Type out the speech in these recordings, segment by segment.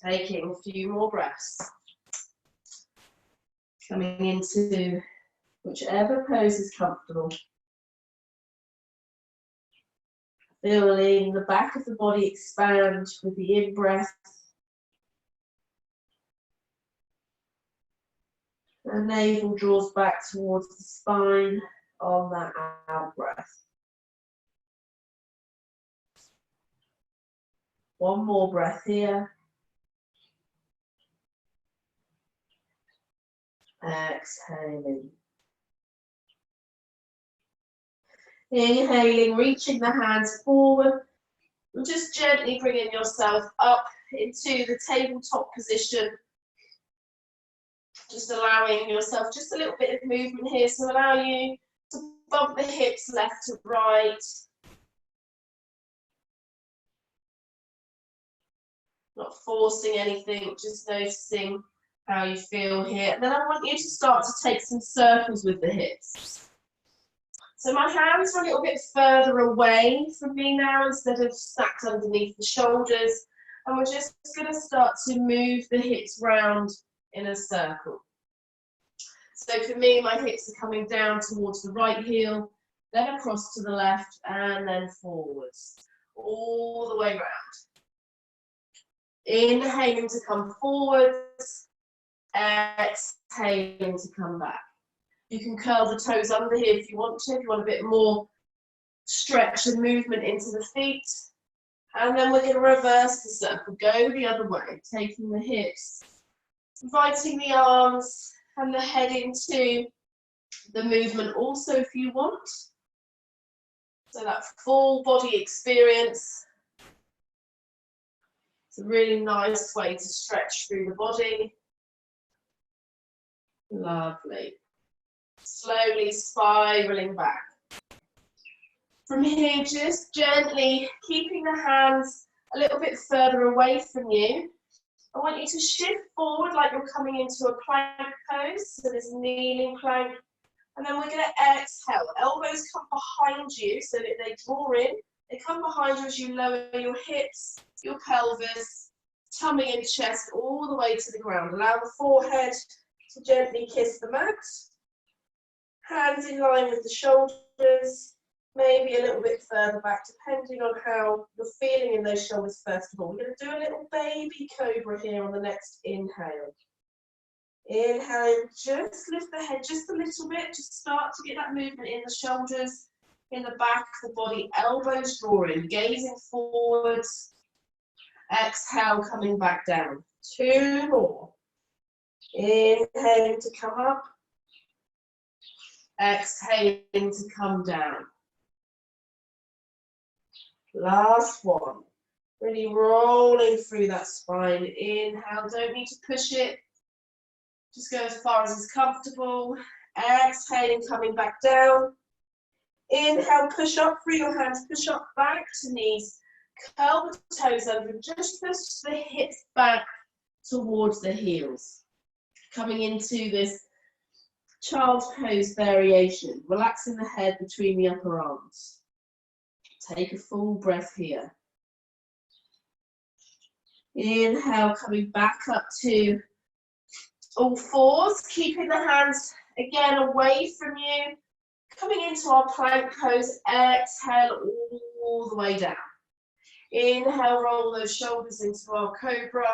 Taking a few more breaths. Coming into whichever pose is comfortable. Feeling the back of the body expand with the in-breath. The navel draws back towards the spine on that out-breath. One more breath here. Exhaling. Inhaling, reaching the hands forward. And just gently bringing yourself up into the tabletop position. Just allowing yourself just a little bit of movement here. So allow you to bump the hips left to right. Not forcing anything, just noticing how you feel here. And then I want you to start to take some circles with the hips. So my hands are a little bit further away from me now instead of stacked underneath the shoulders. And we're just going to start to move the hips round in a circle. So for me, my hips are coming down towards the right heel, then across to the left, and then forwards, all the way round. Inhaling to come forwards, exhaling to come back. You can curl the toes under here if you want to, if you want a bit more stretch and movement into the feet. And then we're going to reverse the circle, go the other way, taking the hips, inviting the arms and the head into the movement also if you want. So that full body experience. It's a really nice way to stretch through the body. Lovely. Slowly spiraling back. From here, just gently keeping the hands a little bit further away from you. I want you to shift forward like you're coming into a plank pose, so this kneeling plank. And then we're going to exhale. Elbows come behind you so that they draw in. They come behind you as you lower your hips, your pelvis, tummy and chest all the way to the ground. Allow the forehead to gently kiss the mat. Hands in line with the shoulders, maybe a little bit further back, depending on how you're feeling in those shoulders first of all. We're going to do a little baby cobra here on the next inhale. Inhaling, just lift the head just a little bit, just start to get that movement in the shoulders, in the back of the body, elbows drawing, gazing forwards. Exhale, coming back down. Two more. Inhaling to come up. Exhaling to come down. Last one. Really rolling through that spine. Inhale, don't need to push it. Just go as far as is comfortable. Exhaling, coming back down. Inhale, push up through your hands, push up back to knees. Curl the toes under, just push the hips back towards the heels. Coming into this child's pose variation, relaxing the head between the upper arms. Take a full breath here. Inhale, coming back up to all fours, keeping the hands again away from you. Coming into our plank pose, exhale all the way down. Inhale, roll those shoulders into our cobra.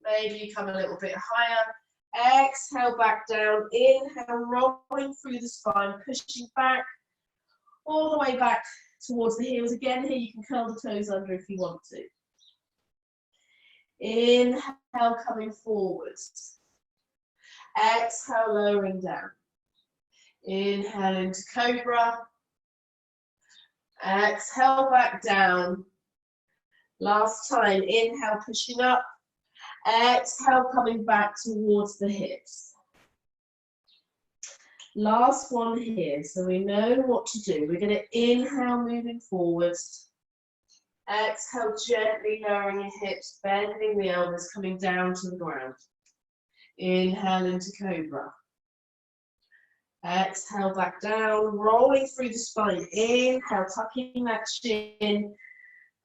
Maybe you come a little bit higher. Exhale, back down. Inhale, rolling through the spine, pushing back, all the way back towards the heels. Again, here you can curl the toes under if you want to. Inhale, coming forwards. Exhale, lowering down. Inhale into cobra. Exhale, back down. Last time, inhale, pushing up. Exhale, coming back towards the hips. Last one here, so we know what to do. We're going to inhale, moving forwards. Exhale, gently lowering your hips, bending the elbows, coming down to the ground. Inhale into cobra. Exhale, back down, rolling through the spine. Inhale, tucking that chin,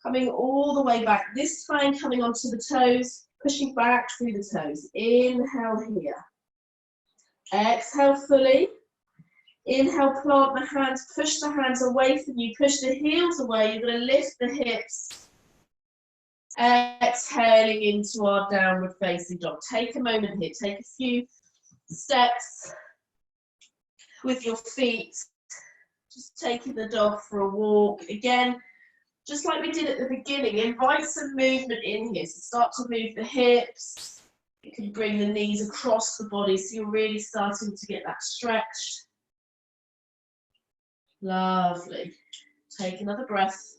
coming all the way back. This time coming onto the toes. Pushing back through the toes. Inhale here. Exhale fully. Inhale, plant the hands, push the hands away from you, push the heels away. You're going to lift the hips. Exhaling into our downward facing dog. Take a moment here, take a few steps with your feet. Just taking the dog for a walk. Again, just like we did at the beginning, invite some movement in here. So start to move the hips. You can bring the knees across the body so you're really starting to get that stretched. Lovely. Take another breath.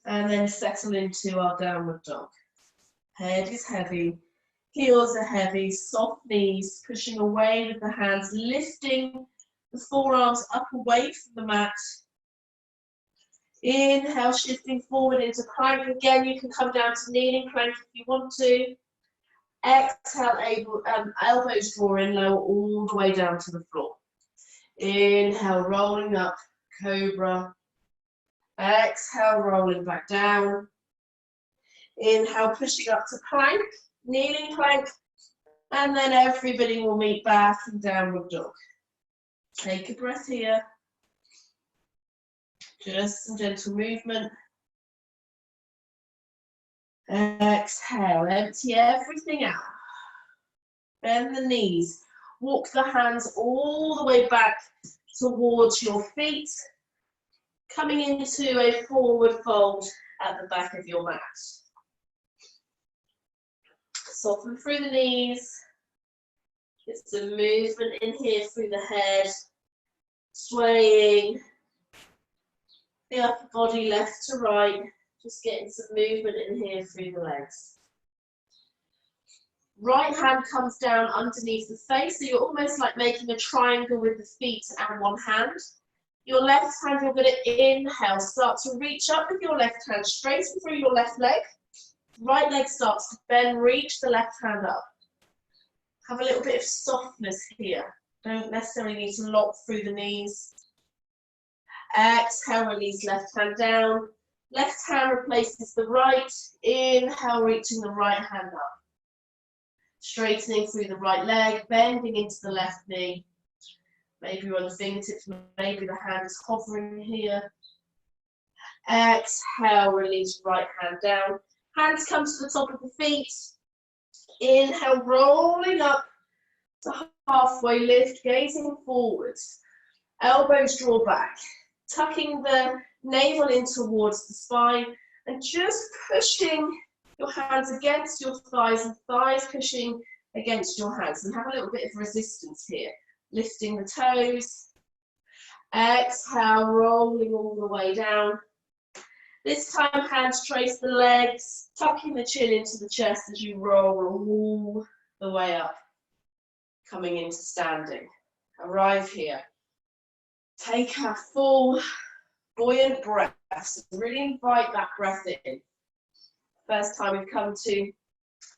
And then settle into our downward dog. Head is heavy, heels are heavy, soft knees, pushing away with the hands, lifting the forearms up away from the mat. Inhale, shifting forward into plank. Again, you can come down to kneeling plank if you want to. Exhale, elbows draw in, lower all the way down to the floor. Inhale, rolling up, cobra. Exhale, rolling back down. Inhale, pushing up to plank, kneeling plank. And then everybody will meet back in downward dog. Take a breath here. Just some gentle movement. Exhale, empty everything out. Bend the knees. Walk the hands all the way back towards your feet. Coming into a forward fold at the back of your mat. Soften through the knees. Get some movement in here through the head. Swaying the upper body left to right. Just getting some movement in here through the legs. Right hand comes down underneath the face, so you're almost like making a triangle with the feet and one hand. Your left hand, you're going to inhale, start to reach up with your left hand, straighten through your left leg. Right leg starts to bend, reach the left hand up. Have a little bit of softness here. Don't necessarily need to lock through the knees. Exhale, release left hand down. Left hand replaces the right. Inhale, reaching the right hand up. Straightening through the right leg, bending into the left knee. Maybe you're on the fingertips, maybe the hand is hovering here. Exhale, release right hand down. Hands come to the top of the feet. Inhale, rolling up to halfway lift, gazing forwards. Elbows draw back, tucking the navel in towards the spine and just pushing your hands against your thighs and thighs pushing against your hands. And have a little bit of resistance here. Lifting the toes. Exhale, rolling all the way down. This time, hands trace the legs, tucking the chin into the chest as you roll all the way up, coming into standing. Arrive here. Take a full, buoyant breath. So really invite that breath in. First time we've come to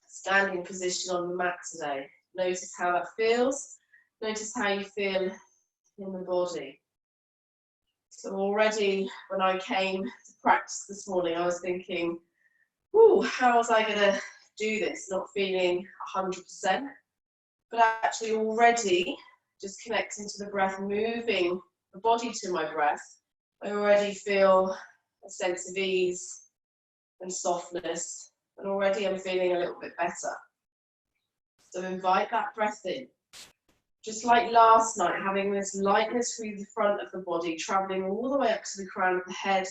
standing position on the mat today. Notice how that feels. Notice how you feel in the body. So already when I came to practice this morning, I was thinking, ooh, how was I going to do this? Not feeling 100%. But actually already just connecting to the breath, moving the body to my breath, I already feel a sense of ease and softness. And already I'm feeling a little bit better. So invite that breath in. Just like last night, having this lightness through the front of the body, traveling all the way up to the crown of the head.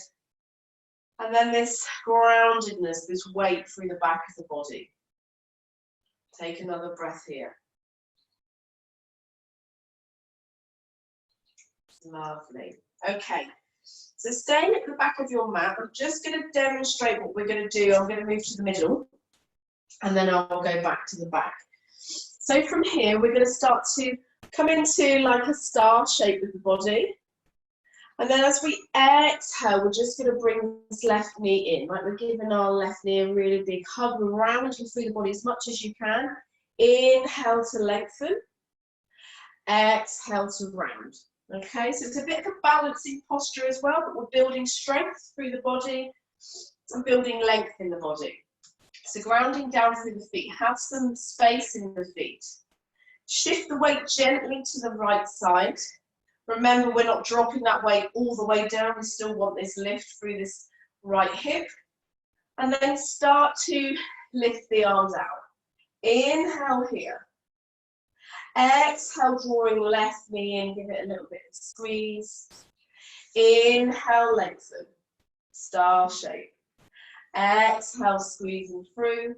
And then this groundedness, this weight through the back of the body. Take another breath here. Lovely. Okay. So staying at the back of your mat, I'm just going to demonstrate what we're going to do. I'm going to move to the middle and then I'll go back to the back. So from here, we're going to start to come into like a star shape with the body. And then as we exhale, we're just going to bring this left knee in. Like we're giving our left knee a really big hug, rounding through the body as much as you can. Inhale to lengthen. Exhale to round. Okay, so it's a bit of a balancing posture as well, but we're building strength through the body. and building length in the body. So grounding down through the feet, have some space in the feet. Shift the weight gently to the right side. Remember, we're not dropping that weight all the way down. We still want this lift through this right hip. And then start to lift the arms out. Inhale here. Exhale, drawing left knee in, give it a little bit of squeeze. Inhale, lengthen, star shape. Exhale, squeezing through.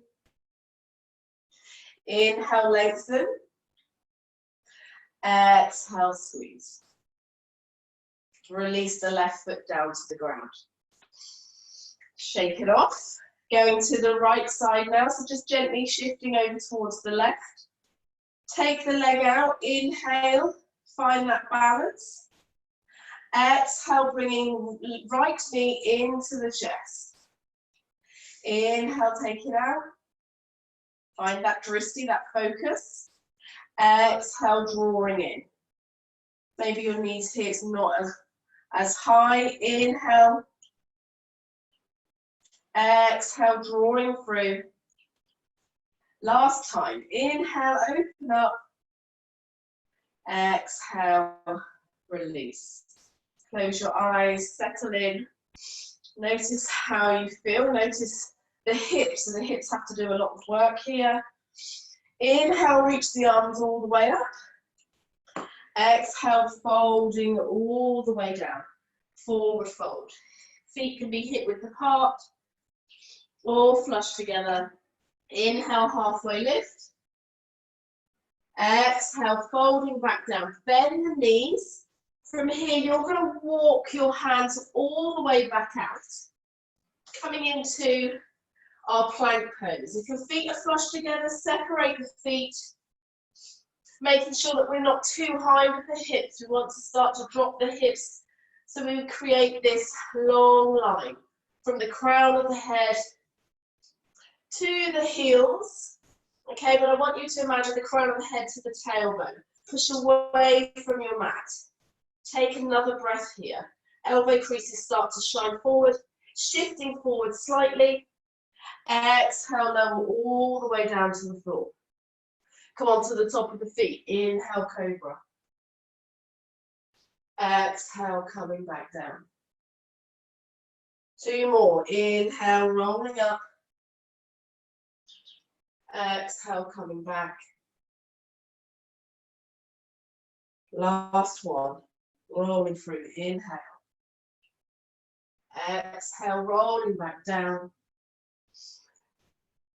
Inhale, lengthen. Exhale, squeeze. Release the left foot down to the ground. Shake it off. Going to the right side now, so just gently shifting over towards the left. Take the leg out, inhale, find that balance. Exhale, bringing right knee into the chest. Inhale, take it out. Find that drishti, that focus. Exhale, drawing in. Maybe your knees here, it's not as high. Inhale. Exhale, drawing through. Last time. Inhale, open up. Exhale, release. Close your eyes, settle in. Notice how you feel. Notice the hips, and the hips have to do a lot of work here. Inhale, reach the arms all the way up. Exhale, folding all the way down. Forward fold. Feet can be hip width apart or flush together. Inhale, halfway lift. Exhale, folding back down. Bend the knees. From here, you're going to walk your hands all the way back out. Coming into our plank pose. If your feet are flush together, separate the feet. Making sure that we're not too high with the hips. We want to start to drop the hips so we create this long line from the crown of the head to the heels. Okay, but I want you to imagine the crown of the head to the tailbone. Push away from your mat. Take another breath here. Elbow creases start to shine forward, shifting forward slightly. Exhale, level all the way down to the floor. Come on to the top of the feet. Inhale, cobra. Exhale, coming back down. Two more. Inhale, rolling up. Exhale, coming back. Last one. Rolling through. Inhale. Exhale, rolling back down.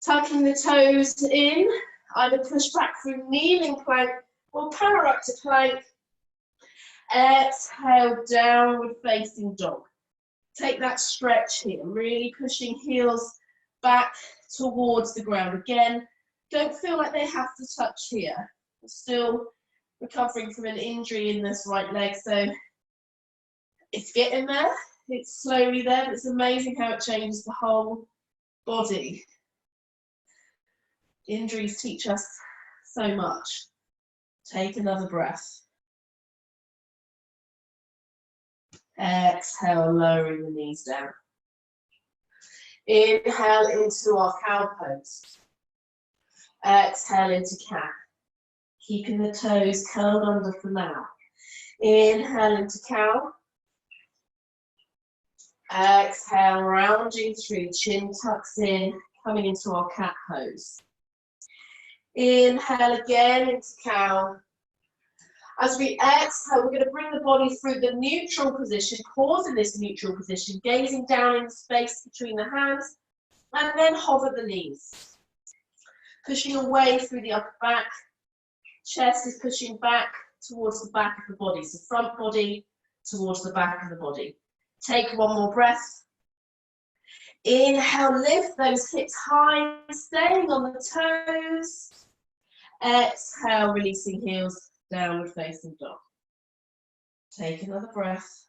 Tucking the toes in. Either push back through kneeling plank or power up to plank. Exhale, downward facing dog. Take that stretch here, really pushing heels back towards the ground. Again, don't feel like they have to touch here. I'm still recovering from an injury in this right leg, so it's getting there. It's slowly there, but it's amazing how it changes the whole body. Injuries teach us so much. Take another breath. Exhale, lowering the knees down. Inhale into our cow pose. Exhale into cat. Keeping the toes curled under for now. Inhale into cow. Exhale, rounding through, chin tucks in, coming into our cat pose. Inhale again into cow. As we exhale, we're going to bring the body through the neutral position, pause in this neutral position, gazing down in the space between the hands, and then hover the knees. Pushing away through the upper back. Chest is pushing back towards the back of the body, so front body towards the back of the body. Take one more breath. Inhale, lift those hips high, staying on the toes. Exhale, releasing heels, downward facing dog. Take another breath.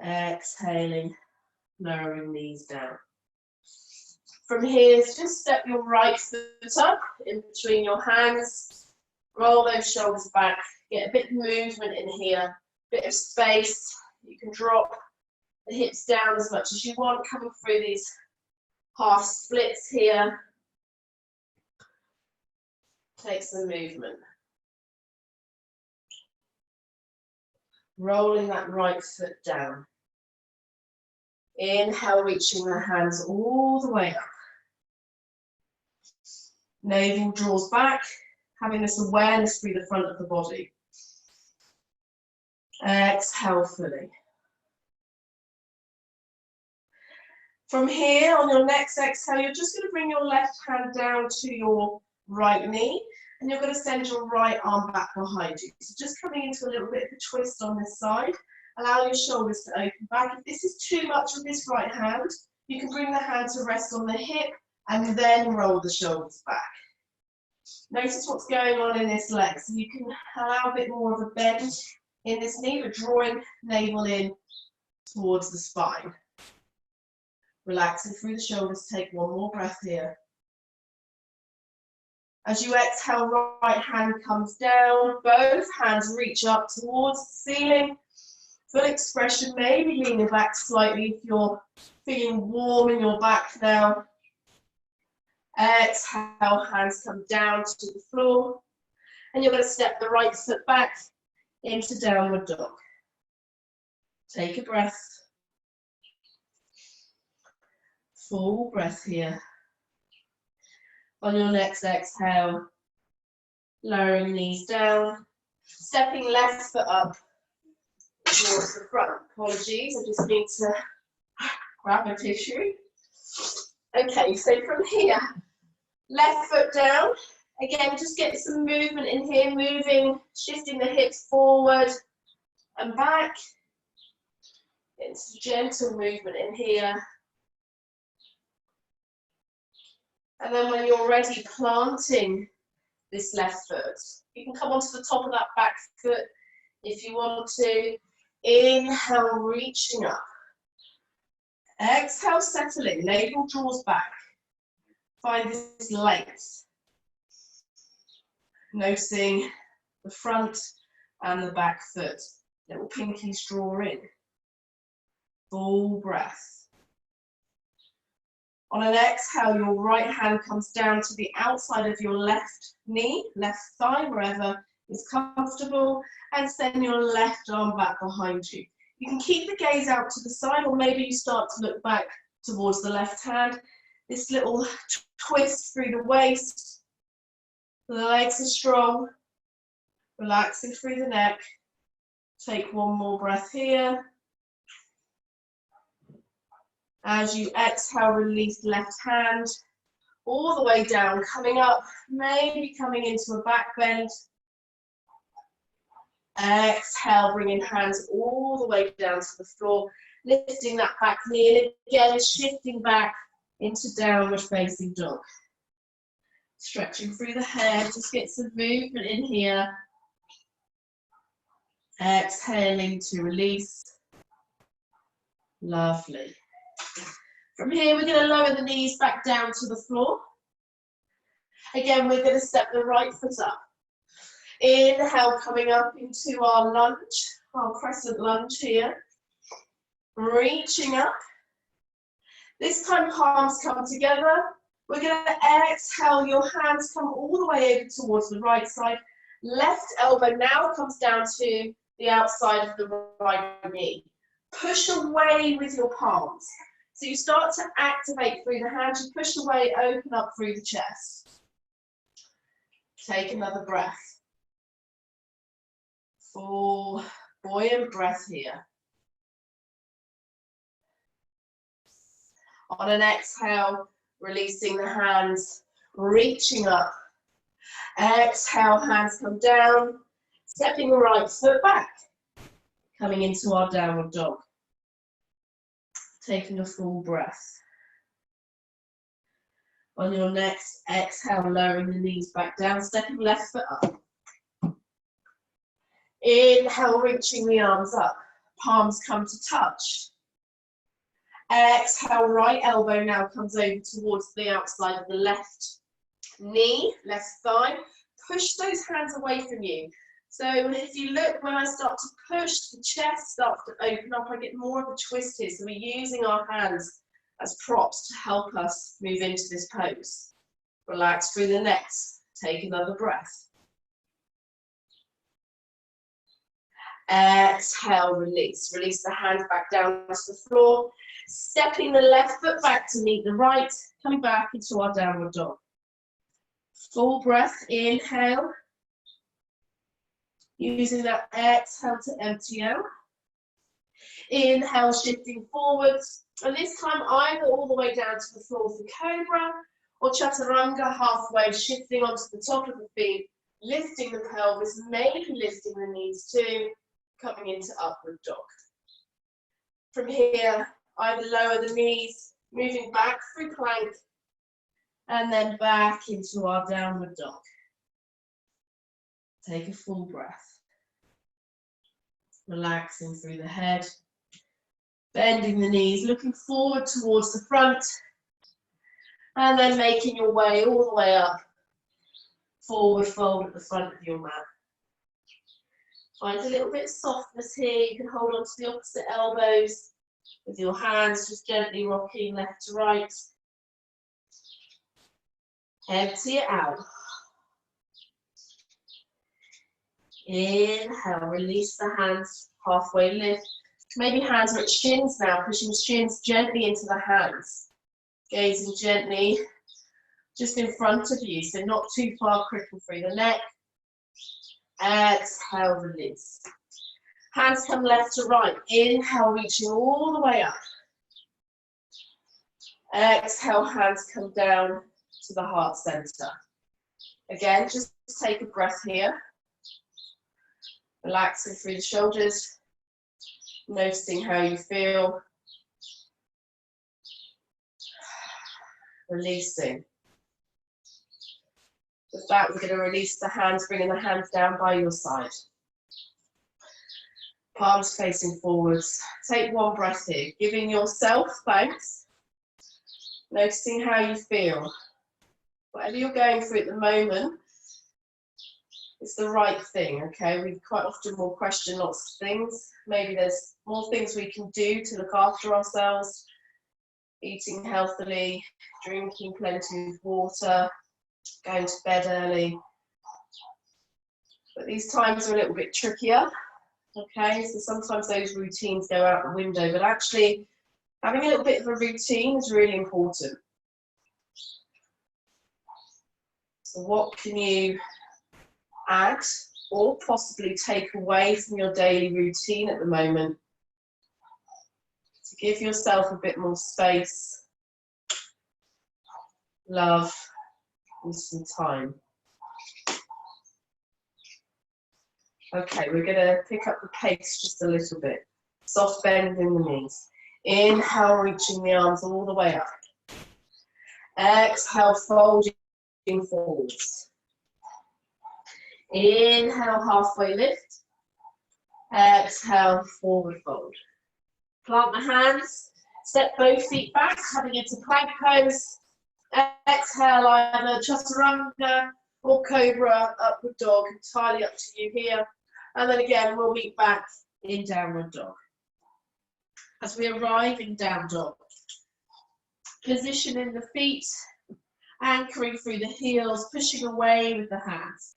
Exhaling, lowering knees down. From here, just step your right foot up in between your hands. Roll those shoulders back. Get a bit of movement in here, bit of space You can drop the hips down as much as you want, coming through these half splits here. Take some movement. Rolling that right foot down. Inhale, reaching the hands all the way up. Navel draws back, having this awareness through the front of the body. Exhale fully. From here, on your next exhale, you're just going to bring your left hand down to your right knee, and you're going to send your right arm back behind you. So just coming into a little bit of a twist on this side. Allow your shoulders to open back. If this is too much with this right hand, you can bring the hand to rest on the hip and then roll the shoulders back. Notice what's going on in this leg. So you can allow a bit more of a bend in this knee, but drawing navel in towards the spine. Relaxing through the shoulders, take one more breath here. As you exhale, right hand comes down, both hands reach up towards the ceiling. Full expression, maybe leaning back slightly if you're feeling warm in your back now. Exhale, hands come down to the floor. And you're going to step the right foot back into downward dog. Take a breath. Full breath here. On your next exhale, lowering knees down, stepping left foot up towards the front. Apologies, I just need to grab a tissue. Okay, so from here, left foot down. Again, just get some movement in here, moving, shifting the hips forward and back. It's gentle movement in here. And then when you're ready, planting this left foot. You can come onto the top of that back foot if you want to. Inhale, reaching up. Exhale, settling. Navel draws back. Find this length. Noticing the front and the back foot. Little pinkies draw in. Full breath. On an exhale, your right hand comes down to the outside of your left knee, left thigh, wherever is comfortable, and send your left arm back behind you. You can keep the gaze out to the side, or maybe you start to look back towards the left hand. This little twist through the waist. The legs are strong. Relaxing through the neck. Take one more breath here. As you exhale, release left hand all the way down, coming up, maybe coming into a back bend. Exhale, bringing hands all the way down to the floor, lifting that back knee, and again, shifting back into downward facing dog. Stretching through the head, just get some movement in here. Exhaling to release. Lovely. From here, we're going to lower the knees back down to the floor. Again, we're going to step the right foot up. Inhale, coming up into our lunge, our crescent lunge here. Reaching up. This time, palms come together. We're going to exhale, your hands come all the way over towards the right side. Left elbow now comes down to the outside of the right knee. Push away with your palms. So you start to activate through the hands, you push away, open up through the chest. Take another breath. Full, buoyant breath here. On an exhale, releasing the hands, reaching up. Exhale, hands come down, stepping the right foot back, coming into our downward dog. Taking a full breath. On your next exhale, lowering the knees back down, stepping left foot up. Inhale, reaching the arms up. Palms come to touch. Exhale, right elbow now comes over towards the outside of the left knee, left thigh. Push those hands away from you. So if you look, when I start to push, the chest starts to open up, I get more of a twist here. So we're using our hands as props to help us move into this pose. Relax through the neck. Take another breath. Exhale, release. Release the hands back down to the floor. Stepping the left foot back to meet the right. Coming back into our downward dog. Full breath, inhale. Using that exhale to empty out. Inhale, shifting forwards. And this time either all the way down to the floor for cobra or chaturanga, halfway, shifting onto the top of the feet, lifting the pelvis, maybe lifting the knees too, coming into upward dog. From here, either lower the knees, moving back through plank, and then back into our downward dog. Take a full breath. Relaxing through the head, bending the knees, looking forward towards the front, and then making your way all the way up. Forward fold at the front of your mat. Find a little bit of softness here. You can hold on to the opposite elbows with your hands just gently rocking left to right. Empty it out. Inhale, release the hands, halfway lift. Maybe hands are at shins now, pushing shins gently into the hands. Gazing gently just in front of you, so not too far, crippling through the neck. Exhale, release. Hands come left to right. Inhale, reaching all the way up. Exhale, hands come down to the heart center. Again, just take a breath here. Relaxing through the shoulders. Noticing how you feel. Releasing. With that, we're going to release the hands, bringing the hands down by your side. Palms facing forwards. Take one breath here, giving yourself thanks. Noticing how you feel. Whatever you're going through at the moment, it's the right thing, okay? We quite often will question lots of things. Maybe there's more things we can do to look after ourselves. Eating healthily, drinking plenty of water, going to bed early. But these times are a little bit trickier, okay? So sometimes those routines go out the window, but actually having a little bit of a routine is really important. So what can you add or possibly take away from your daily routine at the moment to give yourself a bit more space, love, and some time? Okay, we're going to pick up the pace just a little bit. Soft bend in the knees. Inhale, reaching the arms all the way up. Exhale, folding forwards. Inhale, halfway lift. Exhale, forward fold. Plant the hands, step both feet back, coming into plank pose. Exhale, either chaturanga or cobra, upward dog, entirely up to you here. And then again, we'll meet back in downward dog. As we arrive in down dog, positioning the feet, anchoring through the heels, pushing away with the hands.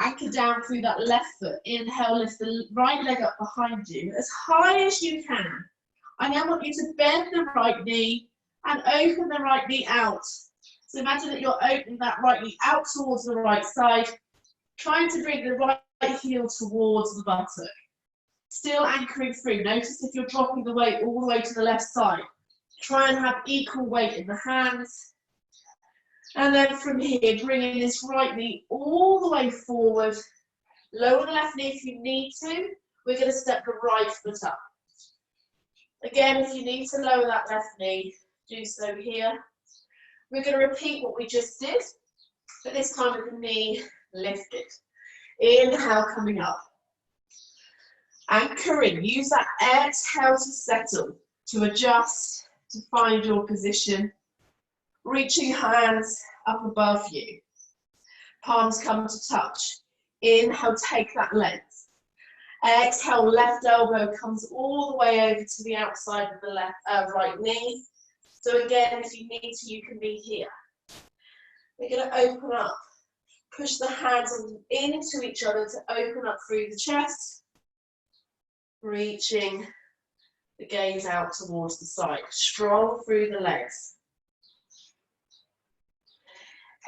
Anchor down through that left foot. Inhale, lift the right leg up behind you as high as you can. I now want you to bend the right knee and open the right knee out. So imagine that you're opening that right knee out towards the right side, trying to bring the right heel towards the buttock. Still anchoring through. Notice if you're dropping the weight all the way to the left side. Try and have equal weight in the hands. And then from here, bringing this right knee all the way forward. Lower the left knee if you need to. We're going to step the right foot up. Again, if you need to lower that left knee, do so here. We're going to repeat what we just did, but this time with the knee lifted. Inhale, coming up. Anchoring, use that exhale to settle, to adjust, to find your position. Reaching hands up above you. Palms come to touch. Inhale, take that length. Exhale, left elbow comes all the way over to the outside of the right knee. So again, if you need to, you can be here. We're going to open up. Push the hands into each other to open up through the chest. Reaching the gaze out towards the side. Strong through the legs.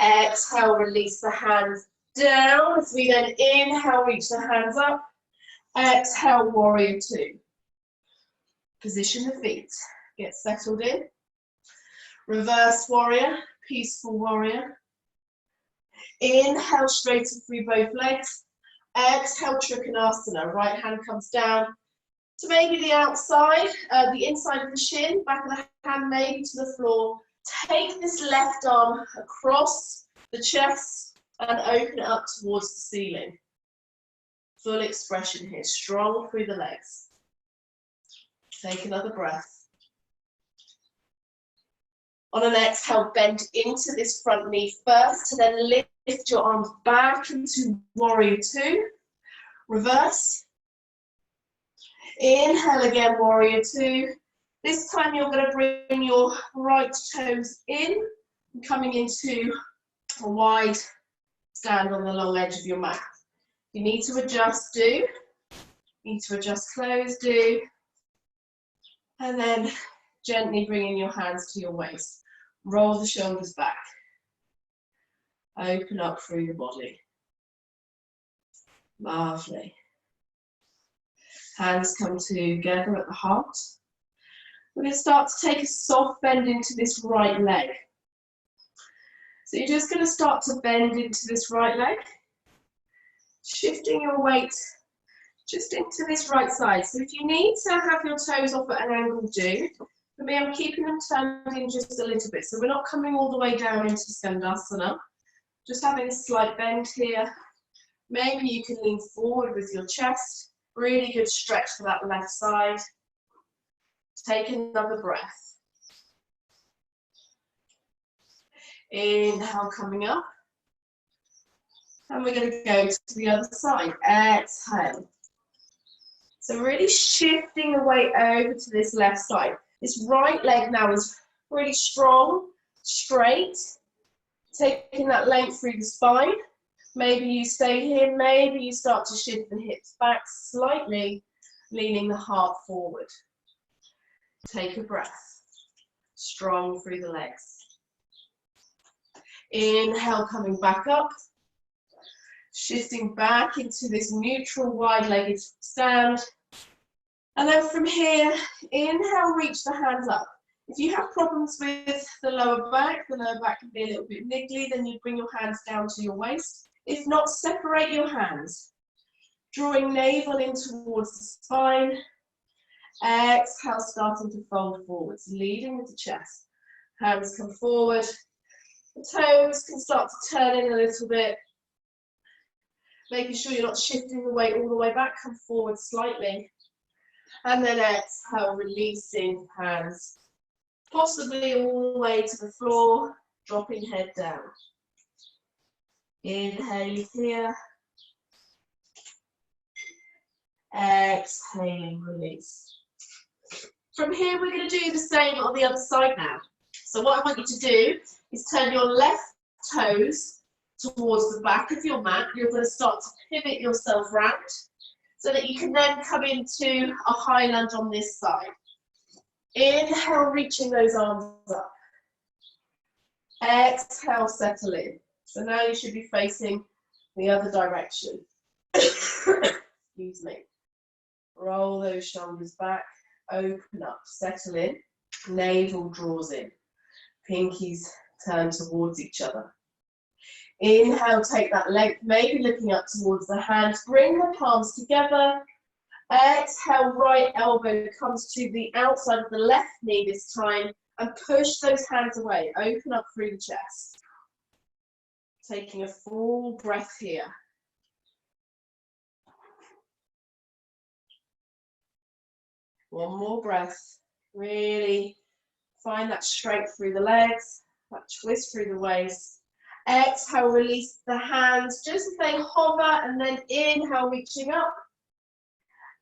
Exhale, release the hands down as we then inhale, reach the hands up. Exhale, warrior two. Position the feet. Get settled in. Reverse warrior, peaceful warrior. Inhale, straighten through both legs. Exhale, Trikonasana. Right hand comes down to maybe the outside, the inside of the shin, back of the hand maybe to the floor. Take this left arm across the chest and open it up towards the ceiling. Full expression here, strong through the legs. Take another breath. On an exhale, bend into this front knee first, and then lift your arms back into warrior two. Reverse. Inhale again, warrior two. This time you're going to bring your right toes in, coming into a wide stand on the long edge of your mat. You need to adjust, do. Need to adjust, close, do. And then gently bringing your hands to your waist. Roll the shoulders back. Open up through your body. Lovely. Hands come together at the heart. We're going to start to take a soft bend into this right leg. So you're just going to start to bend into this right leg. Shifting your weight just into this right side. So if you need to have your toes off at an angle, do. For me, I'm keeping them turned in just a little bit. So we're not coming all the way down into Skandasana. Just having a slight bend here. Maybe you can lean forward with your chest. Really good stretch for that left side. Take another breath. Inhale, coming up. And we're going to go to the other side. Exhale. So really shifting the weight over to this left side. This right leg now is really strong, straight. Taking that length through the spine. Maybe you stay here, maybe you start to shift the hips back slightly, leaning the heart forward. Take a breath. Strong through the legs. Inhale, coming back up. Shifting back into this neutral wide-legged stand. And then from here, inhale, reach the hands up. If you have problems with the lower back can be a little bit niggly, then you bring your hands down to your waist. If not, separate your hands. Drawing navel in towards the spine. Exhale, starting to fold forwards, leading with the chest. Hands come forward. The toes can start to turn in a little bit. Making sure you're not shifting the weight all the way back, come forward slightly. And then exhale, releasing hands. Possibly all the way to the floor, dropping head down. Inhale here. Exhaling, release. From here, we're going to do the same on the other side now. So what I want you to do is turn your left toes towards the back of your mat. You're going to start to pivot yourself round so that you can then come into a high lunge on this side. Inhale, reaching those arms up. Exhale, settle in. So now you should be facing the other direction. Excuse me. Roll those shoulders back, open up, settle in. Navel draws in. Pinkies turn towards each other. Inhale, take that length, maybe looking up towards the hands. Bring the palms together. Exhale, right elbow comes to the outside of the left knee this time and push those hands away. Open up through the chest. Taking a full breath here. One more breath. Really find that strength through the legs, that twist through the waist. Exhale, release the hands just as they hover, and then inhale, reaching up.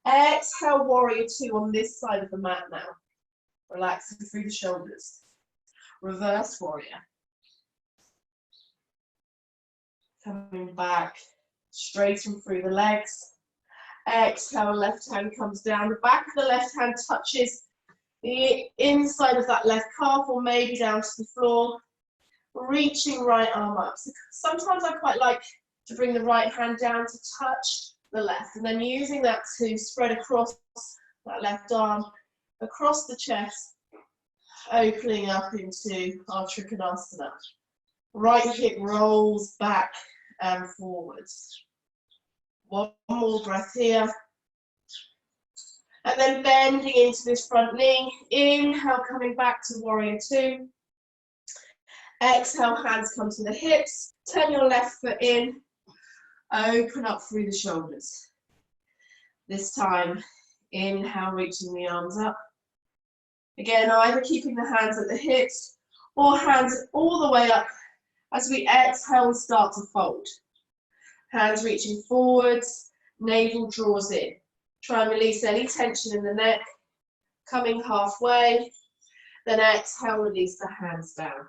Exhale, warrior two on this side of the mat now. Relaxing through the shoulders. Reverse warrior. Coming back, straighten through the legs. Exhale, left hand comes down. The back of the left hand touches the inside of that left calf, or maybe down to the floor. Reaching right arm up. So sometimes I quite like to bring the right hand down to touch the left, and then using that to spread across that left arm, across the chest, opening up into our Trikonasana. Right hip rolls back and forwards. One more breath here. And then bending into this front knee. Inhale, coming back to warrior two. Exhale, hands come to the hips. Turn your left foot in. Open up through the shoulders. This time, inhale, reaching the arms up. Again, either keeping the hands at the hips or hands all the way up. As we exhale, we start to fold. Hands reaching forwards, navel draws in. Try and release any tension in the neck. Coming halfway, then exhale, release the hands down.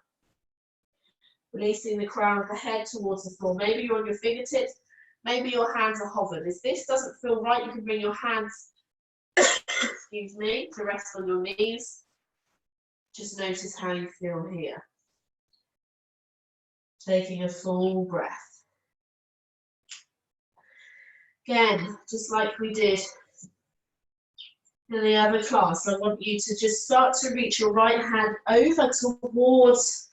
Releasing the crown of the head towards the floor. Maybe you're on your fingertips, maybe your hands are hovered. If this doesn't feel right, you can bring your hands, excuse me, to rest on your knees. Just notice how you feel here. Taking a full breath. Again, just like we did in the other class, I want you to just start to reach your right hand over towards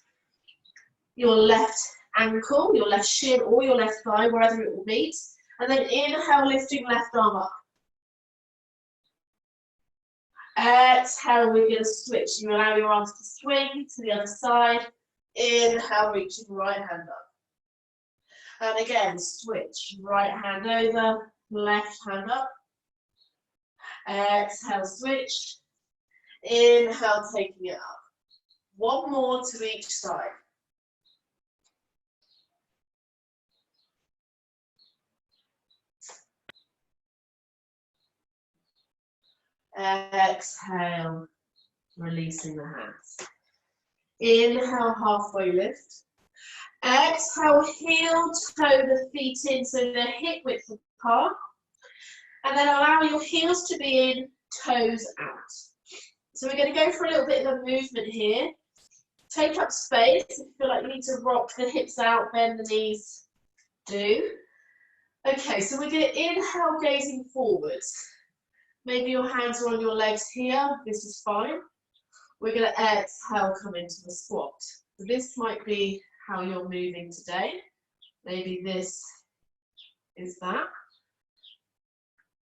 your left ankle, your left shin, or your left thigh, wherever it will meet. And then inhale, lifting left arm up. Exhale, we're going to switch. You allow your arms to swing to the other side. Inhale, reaching right hand up. And again, switch. Right hand over, left hand up. Exhale, switch. Inhale, taking it up. One more to each side. Exhale, releasing the hands. Inhale, halfway lift. Exhale, heel toe the feet in so they're hip width apart. And then allow your heels to be in, toes out. So we're going to go for a little bit of a movement here. Take up space. If you feel like you need to rock the hips out, bend the knees, do. Okay, so we're going to inhale, gazing forwards. Maybe your hands are on your legs here. This is fine. We're going to exhale, come into the squat. So this might be how you're moving today. Maybe this is that.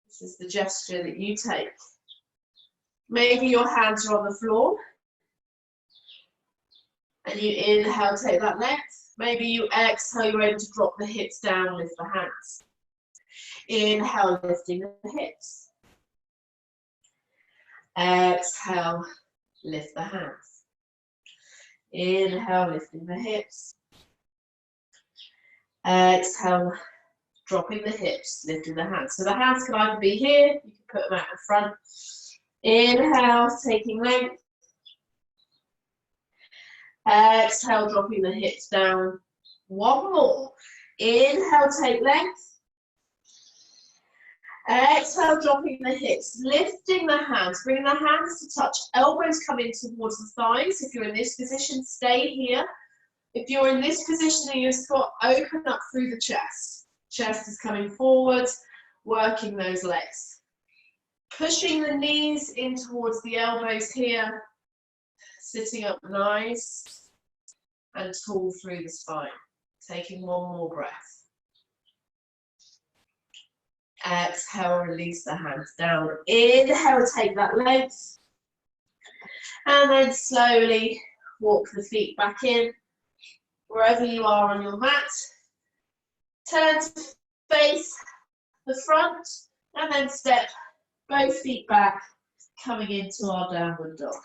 This is the gesture that you take. Maybe your hands are on the floor. And you inhale, take that length. Maybe you exhale, you're able to drop the hips down, lift the hands. Inhale, lifting the hips. Exhale, lift the hands. Inhale, lifting the hips. Exhale, dropping the hips, lifting the hands. So the hands can either be here, you can put them out in front. Inhale, taking length. Exhale, dropping the hips down. One more. Inhale, take length. Exhale, dropping the hips, lifting the hands, bringing the hands to touch, elbows come in towards the thighs. If you're in this position, stay here. If you're in this position and you squat, open up through the chest. Chest is coming forwards, working those legs. Pushing the knees in towards the elbows here, sitting up nice and tall through the spine. Taking one more breath. Exhale, release the hands down. Inhale, take that length. And then slowly walk the feet back in, wherever you are on your mat. Turn to face the front, and then step both feet back, coming into our downward dog.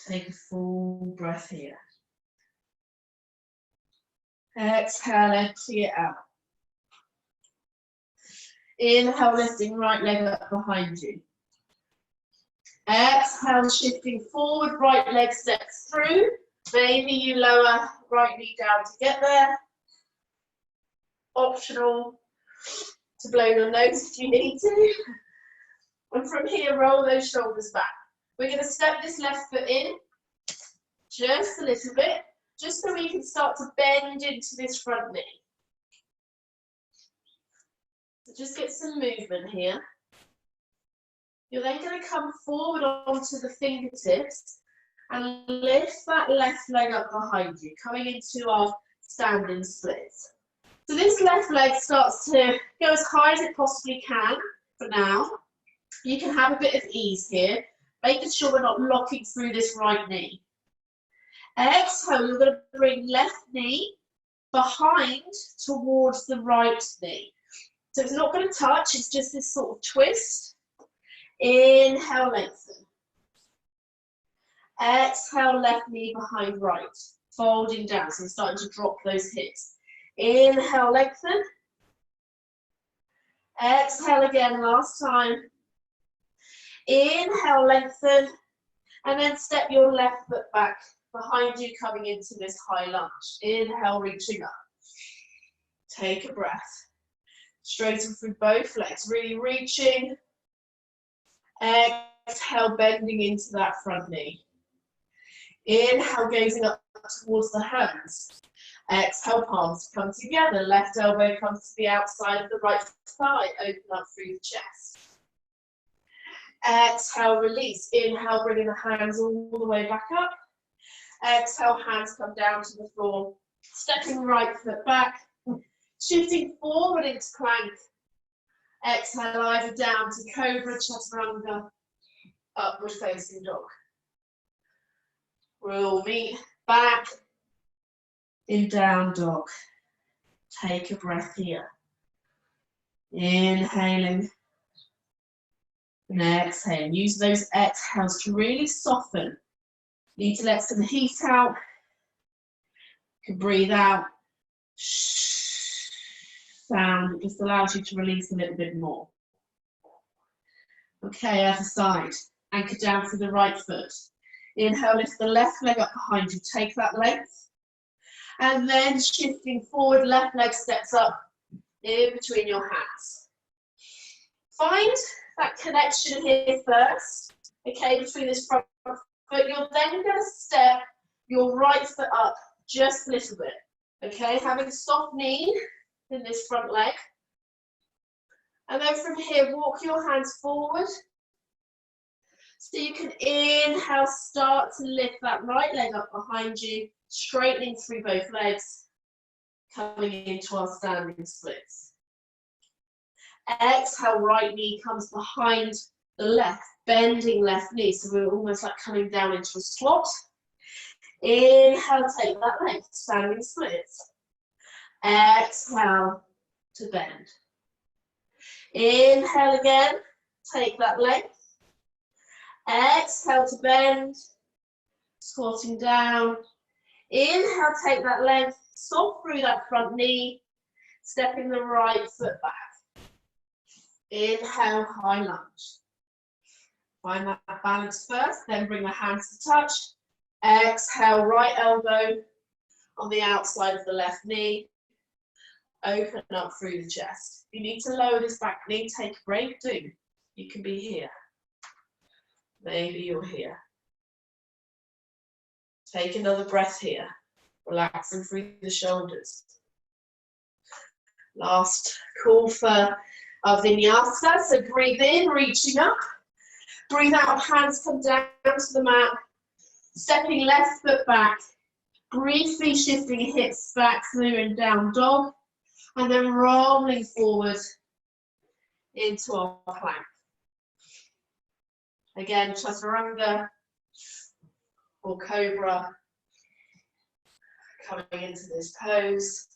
Take a full breath here. Exhale, empty it out. Inhale, lifting right leg up behind you. Exhale, shifting forward, right leg steps through. Maybe you lower right knee down to get there. Optional to blow your nose if you need to. And from here, roll those shoulders back. We're going to step this left foot in just a little bit, just so we can start to bend into this front knee. So just get some movement here. You're then going to come forward onto the fingertips and lift that left leg up behind you, coming into our standing splits. So this left leg starts to go as high as it possibly can for now. You can have a bit of ease here, making sure we're not locking through this right knee. Exhale, you're going to bring left knee behind towards the right knee. So it's not going to touch, it's just this sort of twist. Inhale, lengthen. Exhale, left knee behind right, folding down, so you're starting to drop those hips. Inhale, lengthen. Exhale again, last time. Inhale, lengthen, and then step your left foot back behind you, coming into this high lunge. Inhale, reaching up. Take a breath. Straighten through both legs, really reaching. Exhale, bending into that front knee. Inhale, gazing up towards the hands. Exhale, palms come together. Left elbow comes to the outside of the right thigh. Open up through the chest. Exhale, release. Inhale, bringing the hands all the way back up. Exhale, hands come down to the floor. Stepping right foot back. Shifting forward into plank. Exhale, either down to cobra, chaturanga, upward facing dog. We'll meet back in down dog. Take a breath here. Inhaling and exhaling. Use those exhales to really soften. Need to let some heat out. You can breathe out. Sound, it just allows you to release a little bit more. Okay, other side. Anchor down through the right foot. Inhale, lift the left leg up behind you. Take that length. And then shifting forward, left leg steps up in between your hands. Find that connection here first, okay, between this front foot. You're then going to step your right foot up just a little bit, okay, having a soft knee in this front leg. And then from here, walk your hands forward. So you can inhale, start to lift that right leg up behind you, straightening through both legs, coming into our standing splits. Exhale, right knee comes behind the left, bending left knee, so we're almost like coming down into a squat. Inhale, take that length, standing splits. Exhale to bend. Inhale again, take that length. Exhale to bend, squatting down. Inhale, take that length, soft through that front knee, stepping the right foot back. Inhale, high lunge. Find that balance first, then bring the hands to touch. Exhale, right elbow on the outside of the left knee. Open up through the chest. If you need to lower this back knee, take a break, do. You can be here. Maybe you're here. Take another breath here. Relaxing through the shoulders. Last call for our vinyasa. So breathe in, reaching up. Breathe out, hands come down to the mat. Stepping left foot back. Briefly shifting hips back through and down dog. And then rolling forward into our plank. Again, chaturanga or cobra. Coming into this pose.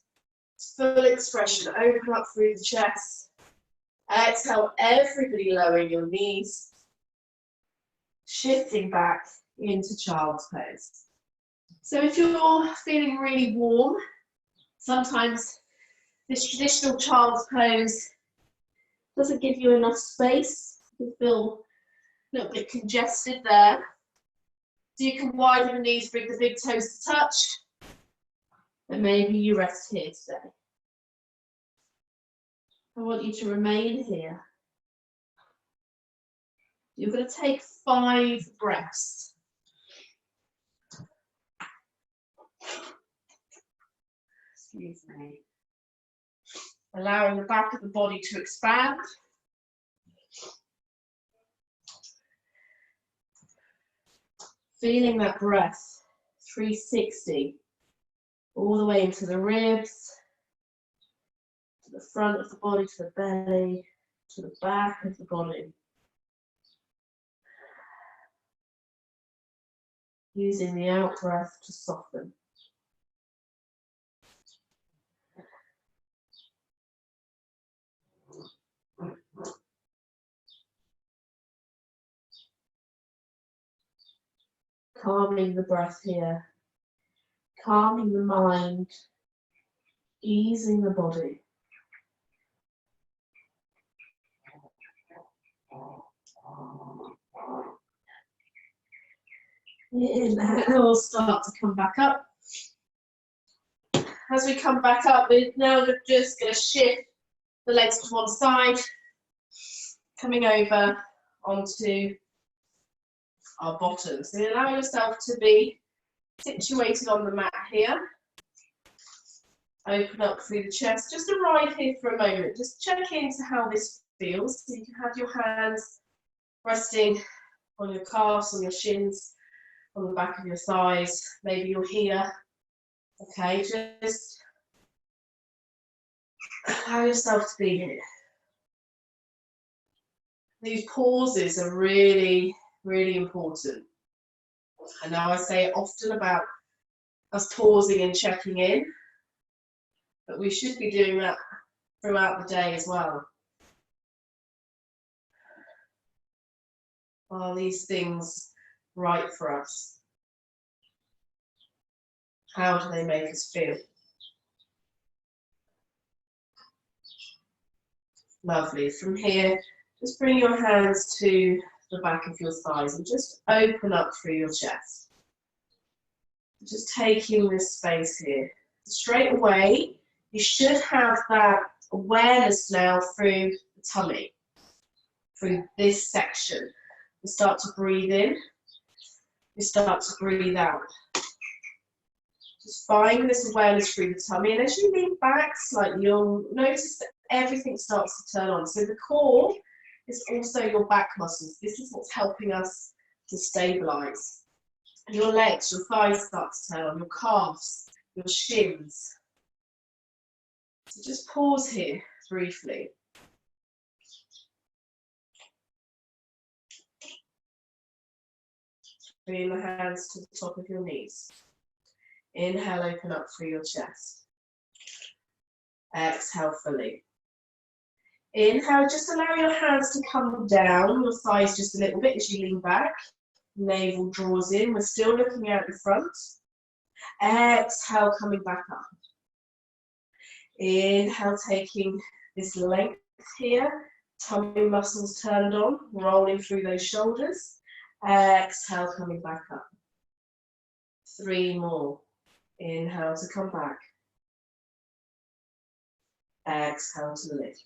Full expression, open up through the chest. Exhale, everybody lowering your knees. Shifting back into child's pose. So if you're feeling really warm, Sometimes this traditional child's pose doesn't give you enough space. You feel a little bit congested there. So you can widen the knees, bring the big toes to touch, and maybe you rest here today. I want you to remain here. You're going to take 5 breaths. Excuse me. Allowing the back of the body to expand. Feeling that breath, 360, all the way into the ribs, to the front of the body, to the belly, to the back of the body. Using the out breath to soften. Calming the breath here, calming the mind, easing the body. Inhale, start to come back up. As we come back up, we're now just going to shift the legs to one side, coming over onto our bottoms. So allow yourself to be situated on the mat here. Open up through the chest. Just arrive here for a moment. Just check into how this feels. So you can have your hands resting on your calves, on your shins, on the back of your thighs. Maybe you're here. Okay, just allow yourself to be here. These pauses are really, really important. I know I say often about us pausing and checking in, but we should be doing that throughout the day as well. Are these things right for us? How do they make us feel? Lovely. From here, just bring your hands to the back of your thighs and just open up through your chest. Just taking this space here. Straight away, you should have that awareness now through the tummy, through this section. You start to breathe in, you start to breathe out. Just find this awareness through the tummy, and as you lean back slightly, you'll notice that everything starts to turn on. So the core is also your back muscles. This is what's helping us to stabilize. Your legs, your thighs start to turn on, your calves, your shins. So just pause here briefly. Bring the hands to the top of your knees. Inhale, open up through your chest. Exhale fully. Inhale, just allow your hands to come down, your thighs just a little bit as you lean back. Navel draws in, we're still looking out the front. Exhale, coming back up. Inhale, taking this length here. Tummy muscles turned on, rolling through those shoulders. Exhale, coming back up. 3 more. Inhale to come back. Exhale to lift.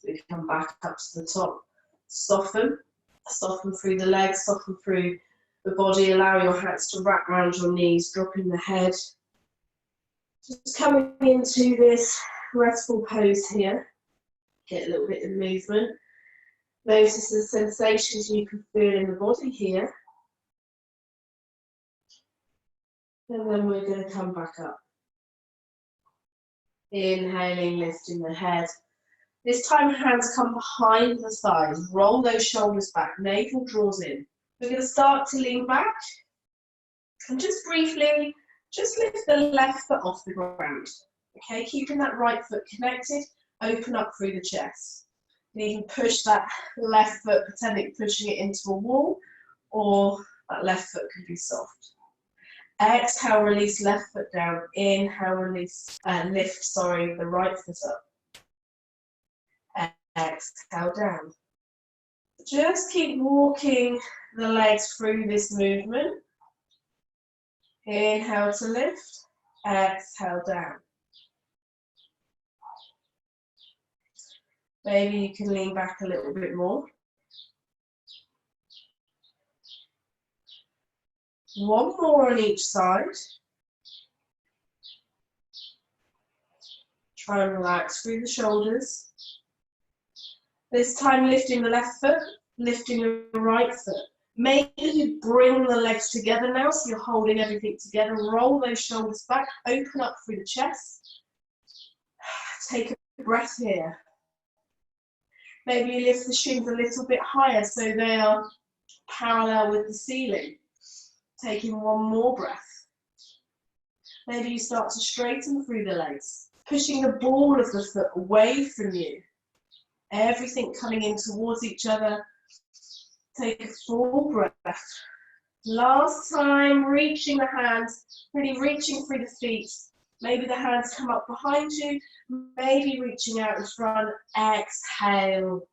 We come back up to the top. Soften through the legs, soften through the body. Allow your hands to wrap around your knees, dropping the head. Just coming into this restful pose here. Get a little bit of movement. Notice the sensations you can feel in the body here. And then we're going to come back up. Inhaling, lifting the head. This time hands come behind the thighs. Roll those shoulders back. Navel draws in. We're going to start to lean back. And just briefly, just lift the left foot off the ground. Okay, keeping that right foot connected, open up through the chest. You can push that left foot, pretending you're pushing it into a wall, or that left foot can be soft. Exhale, release left foot down. Inhale, release, lift, the right foot up. Exhale, down. Just keep walking the legs through this movement. Inhale to lift, exhale down. Maybe you can lean back a little bit more. One more on each side. Try and relax through the shoulders. This time lifting the left foot, lifting the right foot. Maybe you bring the legs together now, so you're holding everything together. Roll those shoulders back, open up through the chest. Take a breath here. Maybe you lift the shins a little bit higher so they are parallel with the ceiling. Taking one more breath. Maybe you start to straighten through the legs, pushing the ball of the foot away from you. Everything coming in towards each other. Take a full breath. Last time, reaching the hands, really reaching through the feet. Maybe the hands come up behind you, maybe reaching out in front. Exhale,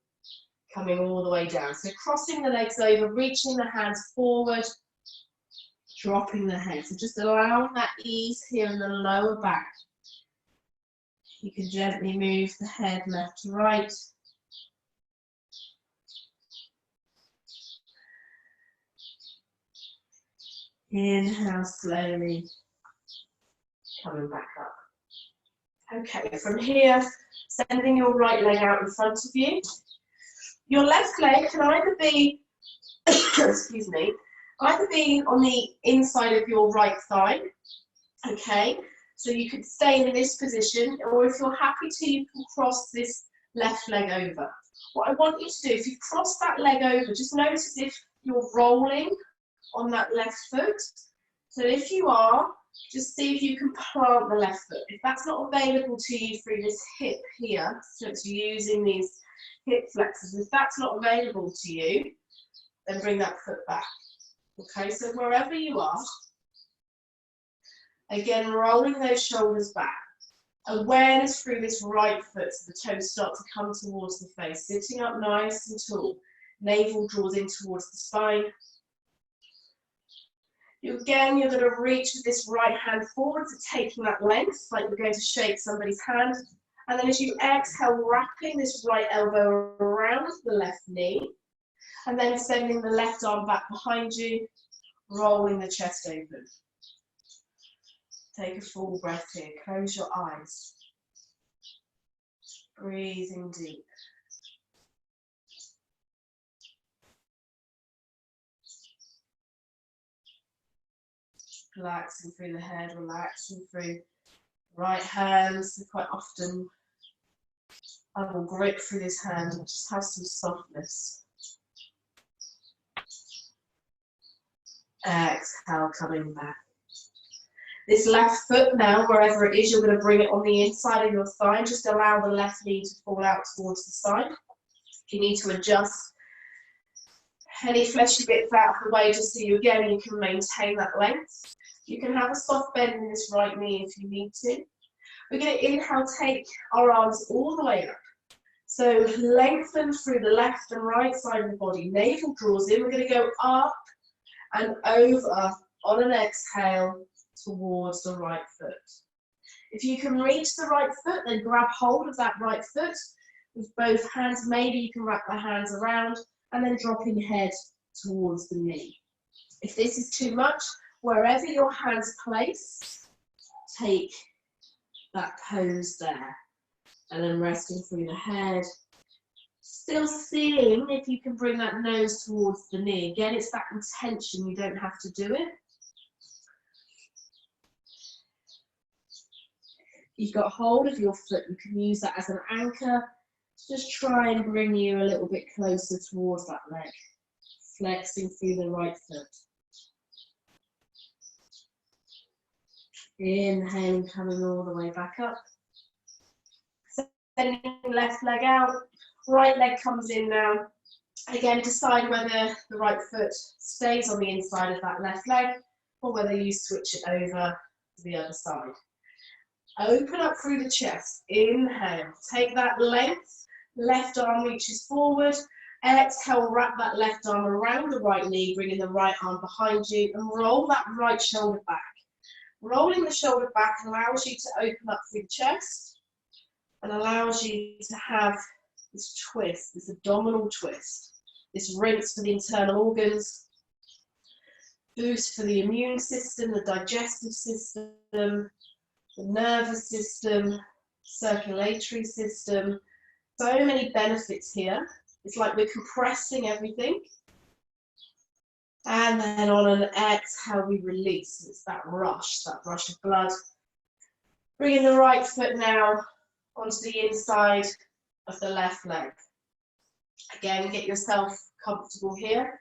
coming all the way down. So crossing the legs over, reaching the hands forward, dropping the head. So just allowing that ease here in the lower back. You can gently move the head left to right. Inhale slowly, coming back up. Okay, from here, sending your right leg out in front of you. Your left leg can either be, excuse me, either be on the inside of your right thigh. Okay, so you could stay in this position, or if you're happy to, you can cross this left leg over. What I want you to do, if you cross that leg over, just notice if you're rolling on that left foot. So if you are, just see if you can plant the left foot. If that's not available to you through this hip here, so it's using these hip flexors, if that's not available to you, then bring that foot back. Okay, so wherever you are, again, rolling those shoulders back. Awareness through this right foot, so the toes start to come towards the face, sitting up nice and tall. Navel draws in towards the spine. You're going to reach with this right hand forward, so taking that length, like you're going to shake somebody's hand. And then as you exhale, wrapping this right elbow around the left knee. And then sending the left arm back behind you, rolling the chest open. Take a full breath here, close your eyes. Breathing deep. Relaxing through the head, relaxing through right hands. So quite often I will grip through this hand and just have some softness. Exhale, coming back. This left foot now, wherever it is, you're going to bring it on the inside of your thigh. Just allow the left knee to fall out towards the side. If you need to adjust any fleshy bits out of the way, just so you can maintain that length. You can have a soft bend in this right knee if you need to. We're going to inhale, take our arms all the way up. So lengthen through the left and right side of the body. Navel draws in. We're going to go up and over on an exhale towards the right foot. If you can reach the right foot, then grab hold of that right foot with both hands. Maybe you can wrap the hands around and then dropping head towards the knee. If this is too much, wherever your hands place, take that pose there. And then resting through the head. Still seeing if you can bring that nose towards the knee. Again, it's that intention, you don't have to do it. You've got hold of your foot, you can use that as an anchor. Just try and bring you a little bit closer towards that leg. Flexing through the right foot. Inhaling, coming all the way back up. Sending left leg out, right leg comes in now. Again, decide whether the right foot stays on the inside of that left leg or whether you switch it over to the other side. Open up through the chest. Inhale, take that length. Left arm reaches forward. Exhale, wrap that left arm around the right knee, bringing the right arm behind you and roll that right shoulder back. Rolling the shoulder back allows you to open up through the chest and allows you to have this twist, this abdominal twist, this rinse for the internal organs, boost for the immune system, the digestive system, the nervous system, circulatory system. So many benefits here. It's like we're compressing everything. And then on an exhale, we release. It's that rush of blood. Bringing the right foot now onto the inside of the left leg. Again, get yourself comfortable here.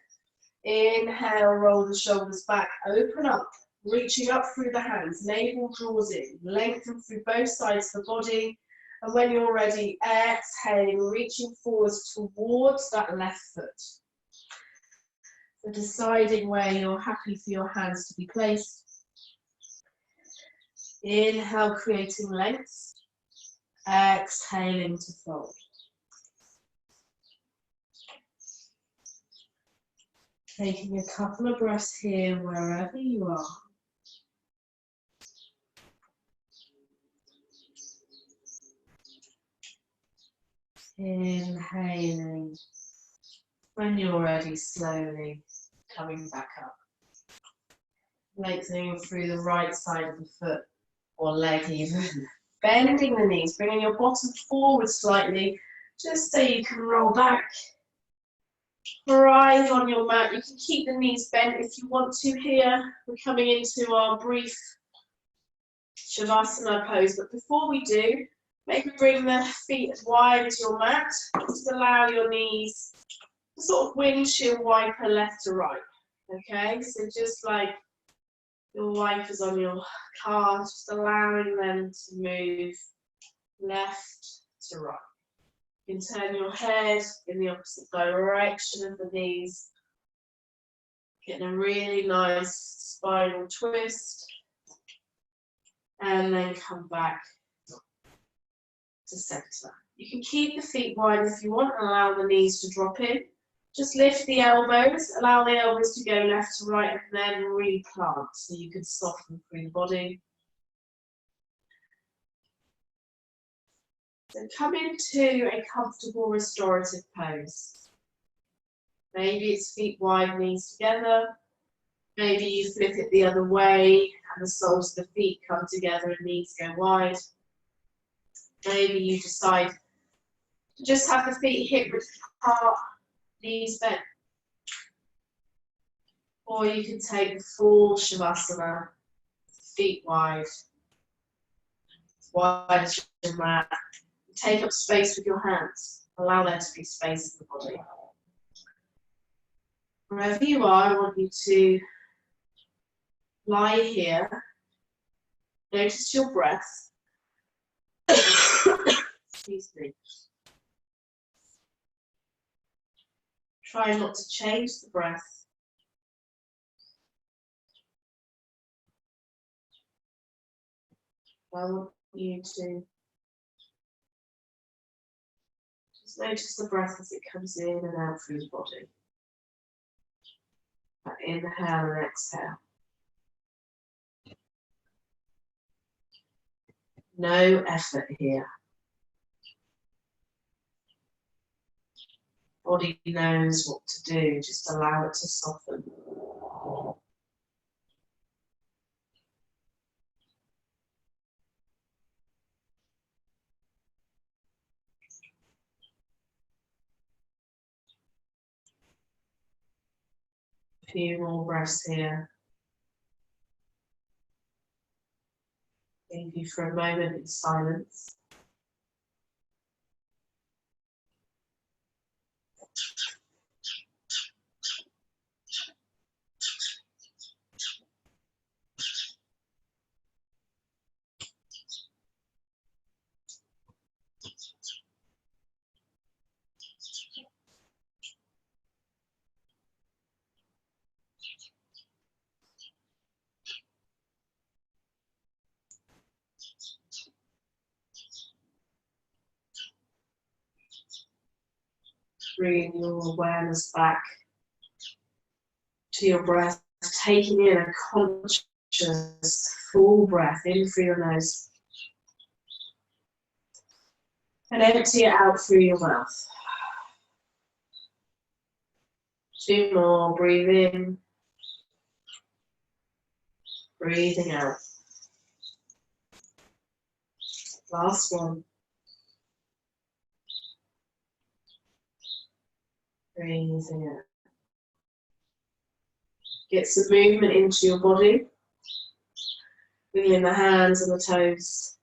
Inhale, roll the shoulders back, open up, reaching up through the hands, navel draws in, lengthen through both sides of the body. And when you're ready, exhaling, reaching forwards towards that left foot. So deciding where you're happy for your hands to be placed. Inhale, creating length. Exhaling to fold. Taking a couple of breaths here, wherever you are. Inhaling. When you're ready, slowly coming back up. Lengthening through the right side of the foot or leg even. Bending the knees, bringing your bottom forward slightly, just so you can roll back. Rise on your mat. You can keep the knees bent if you want to here. We're coming into our brief Shavasana pose, but before we do, maybe bring the feet as wide as your mat. Just allow your knees to sort of windshield wiper left to right. Okay, so just like your wipers on your car, just allowing them to move left to right. You can turn your head in the opposite direction of the knees, getting a really nice spinal twist, and then come back to center. You can keep the feet wide if you want, and allow the knees to drop in. Just lift the elbows, allow the elbows to go left to right, and then replant so you can soften through the body. So come into a comfortable restorative pose. Maybe it's feet wide, knees together. Maybe you flip it the other way and the soles of the feet come together and knees go wide. Maybe you decide to just have the feet hip width apart, knees bent. Or you can take the full Shavasana, feet wide, as wide as your mat. Take up space with your hands. Allow there to be space in the body. Wherever you are, I want you to lie here. Notice your breath. Excuse me. Try not to change the breath. I want you to just notice the breath as it comes in and out through the body. Inhale and exhale. No effort here. Body knows what to do, just allow it to soften. A few more breaths here. Leave you for a moment in silence. Bring your awareness back to your breath, taking in a conscious full breath in through your nose and empty it out through your mouth. 2 more, breathe in, breathing out. Last one. Breathing out. Get some movement into your body. Bringing the hands and the toes.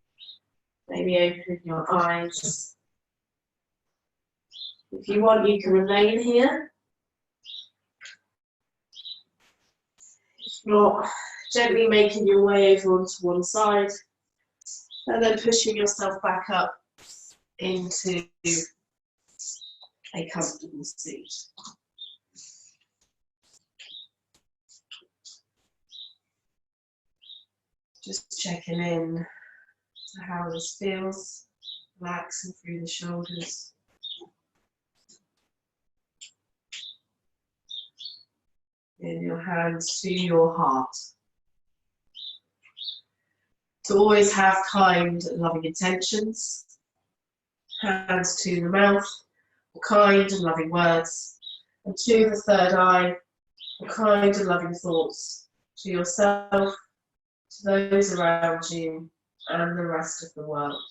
Maybe open your eyes. If you want, you can remain here. If not, gently making your way over onto one side. And then pushing yourself back up into a comfortable seat. Just checking in to how this feels, relaxing through the shoulders. In your hands to your heart. To always have kind and loving intentions. Hands to the mouth, for kind and loving words. And to the third eye, for kind and loving thoughts. To yourself, to those around you, and the rest of the world.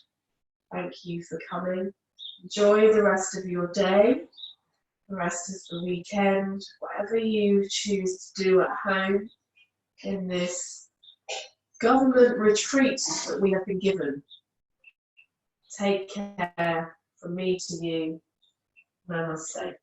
Thank you for coming. Enjoy the rest of your day, the rest of the weekend, whatever you choose to do at home in this government retreat that we have been given. Take care from me to you. Namaste.